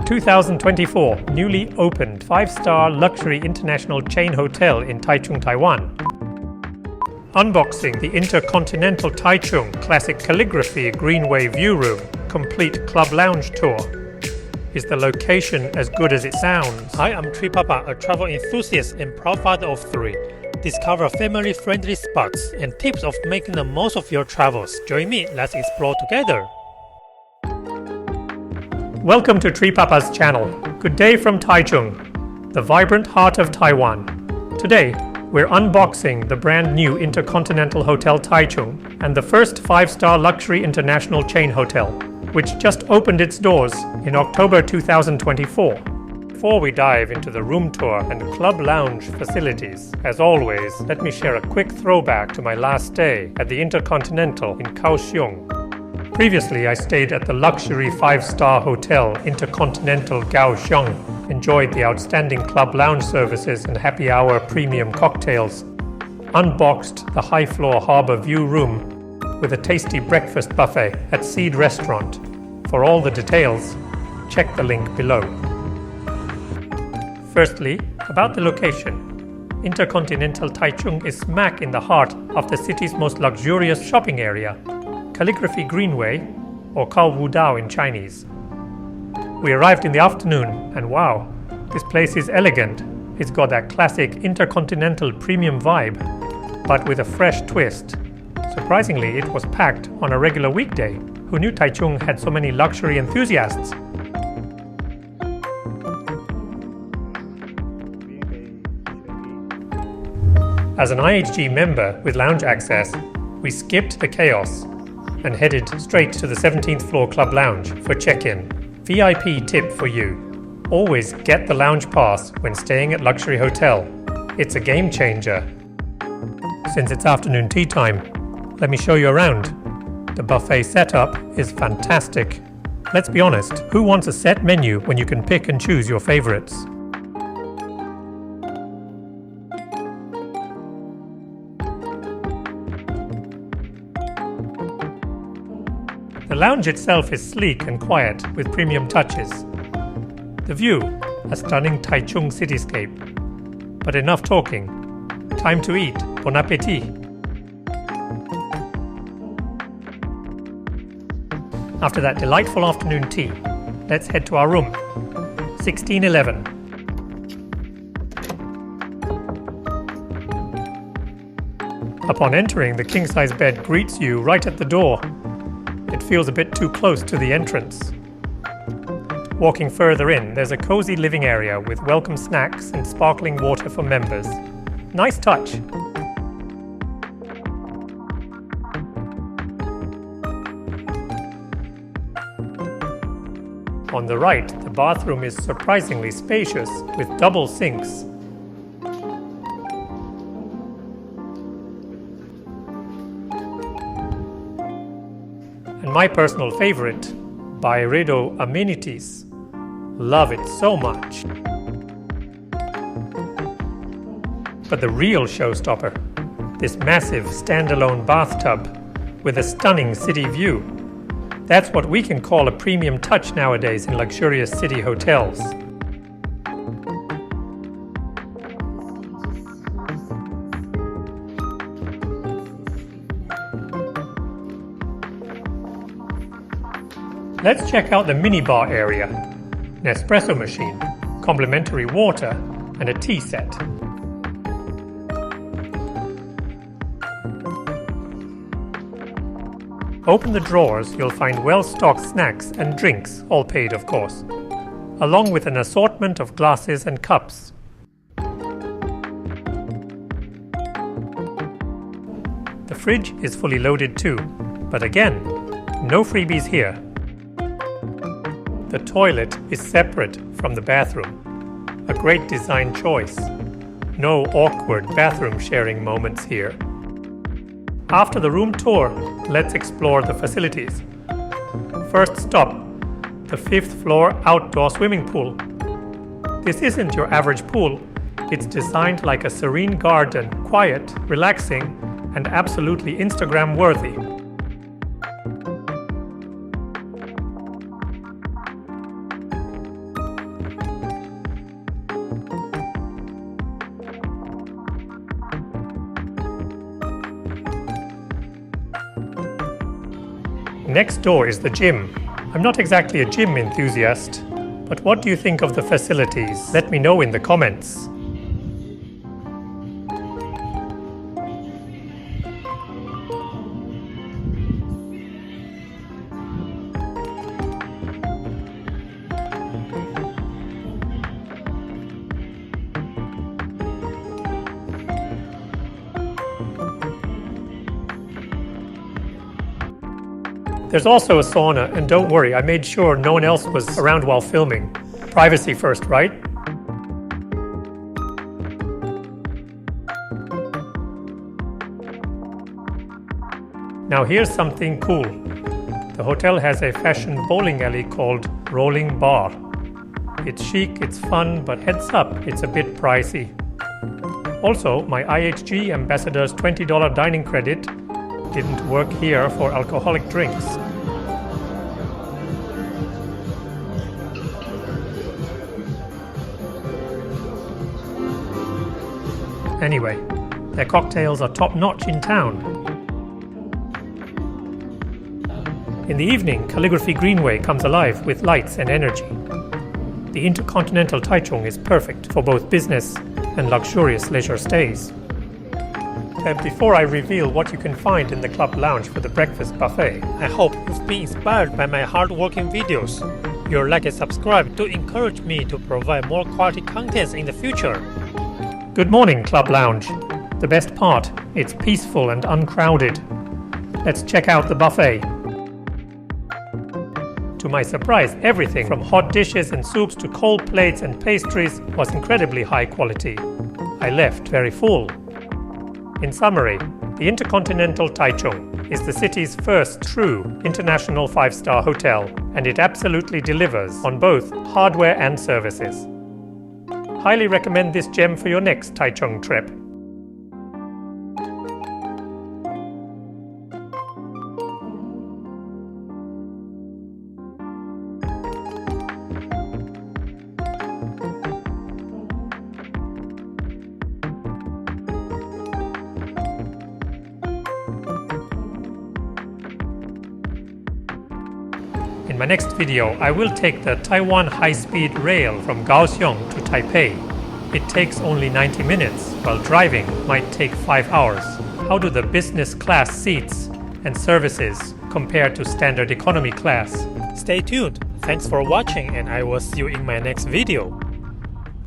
2024 newly opened 5-star luxury international chain hotel in Taichung, Taiwan. Unboxing the InterContinental Taichung classic Calligraphy Greenway view room, complete club lounge tour. Is the location as good as it sounds? Hi, I'm TreePapa, a travel enthusiast and proud father of 3. Discover family-friendly spots and tips of making the most of your travels. Join me, let's explore together. Welcome to TreePapa's channel. Good day from Taichung, the vibrant heart of Taiwan. Today, we're unboxing the brand new InterContinental Hotel Taichung and the first 5-star luxury international chain hotel, which just opened its doors in October 2024. Before we dive into the room tour and club lounge facilities, as always, let me share a quick throwback to my last stay at the InterContinental in Kaohsiung. Previously, I stayed at the luxury 5-star hotel InterContinental Kaohsiung, enjoyed the outstanding club lounge services and happy hour premium cocktails, unboxed the high-floor harbor view room with a tasty breakfast buffet at Seed Restaurant. For all the details, check the link below. Firstly, about the location. InterContinental Taichung is smack in the heart of the city's most luxurious shopping area, Calligraphy Greenway, or Kao Wu Dao in Chinese. We arrived in the afternoon, and wow, this place is elegant. It's got that classic InterContinental premium vibe, but with a fresh twist. Surprisingly, it was packed on a regular weekday. Who knew Taichung had so many luxury enthusiasts? As an IHG member with lounge access, we skipped the chaos and headed straight to the 17th floor club lounge for check-in. VIP tip for you. Always get the lounge pass when staying at luxury hotel. It's a game changer. Since it's afternoon tea time, let me show you around. The buffet setup is fantastic. Let's be honest, who wants a set menu when you can pick and choose your favorites? The lounge itself is sleek and quiet with premium touches. The view, a stunning Taichung cityscape. But enough talking. Time to eat. Bon appétit! After that delightful afternoon tea, let's head to our room, 1611. Upon entering, the king-size bed greets you right at the door. It feels a bit too close to the entrance. Walking further in, there's a cozy living area with welcome snacks and sparkling water for members. Nice touch. On the right, the bathroom is surprisingly spacious with double sinks. And my personal favorite, Byredo amenities. Love it so much. But the real showstopper, this massive standalone bathtub with a stunning city view. That's what we can call a premium touch nowadays in luxurious city hotels. Let's check out the minibar area. An espresso machine, complimentary water, and a tea set. Open the drawers, you'll find well-stocked snacks and drinks, all paid of course, along with an assortment of glasses and cups. The fridge is fully loaded too, but again, no freebies here. The toilet is separate from the bathroom. A great design choice. No awkward bathroom sharing moments here. After the room tour, let's explore the facilities. First stop, the 5th floor outdoor swimming pool. This isn't your average pool. It's designed like a serene garden, quiet, relaxing, and absolutely Instagram-worthy. next door is the gym. I'm not exactly a gym enthusiast, but what do you think of the facilities? Let me know in the comments. There's also a sauna, and don't worry, I made sure no one else was around while filming. Privacy first, right? Now here's something cool. The hotel has a fashion bowling alley called Rolling Bar. It's chic, it's fun, but heads up, it's a bit pricey. Also, my IHG Ambassador's $20 dining credit didn't work here for alcoholic drinks. Anyway, their cocktails are top-notch in town. In the evening, Calligraphy Greenway comes alive with lights and energy. The InterContinental Taichung is perfect for both business and luxurious leisure stays. Before I reveal what you can find in the club lounge for the breakfast buffet, I hope you've been inspired by my hard-working videos. Your like and subscribe to encourage me to provide more quality contents in the future. Good morning, Club Lounge. The best part, it's peaceful and uncrowded. Let's check out the buffet. To my surprise, everything from hot dishes and soups to cold plates and pastries was incredibly high quality. I left very full. In summary, the InterContinental Taichung is the city's first true international 5-star hotel, and it absolutely delivers on both hardware and services. Highly recommend this gem for your next Taichung trip. In my next video, I will take the Taiwan high-speed rail from Kaohsiung to Taipei. It takes only 90 minutes, while driving might take 5 hours. How do the business class seats and services compare to standard economy class? Stay tuned. Thanks for watching, and I will see you in my next video.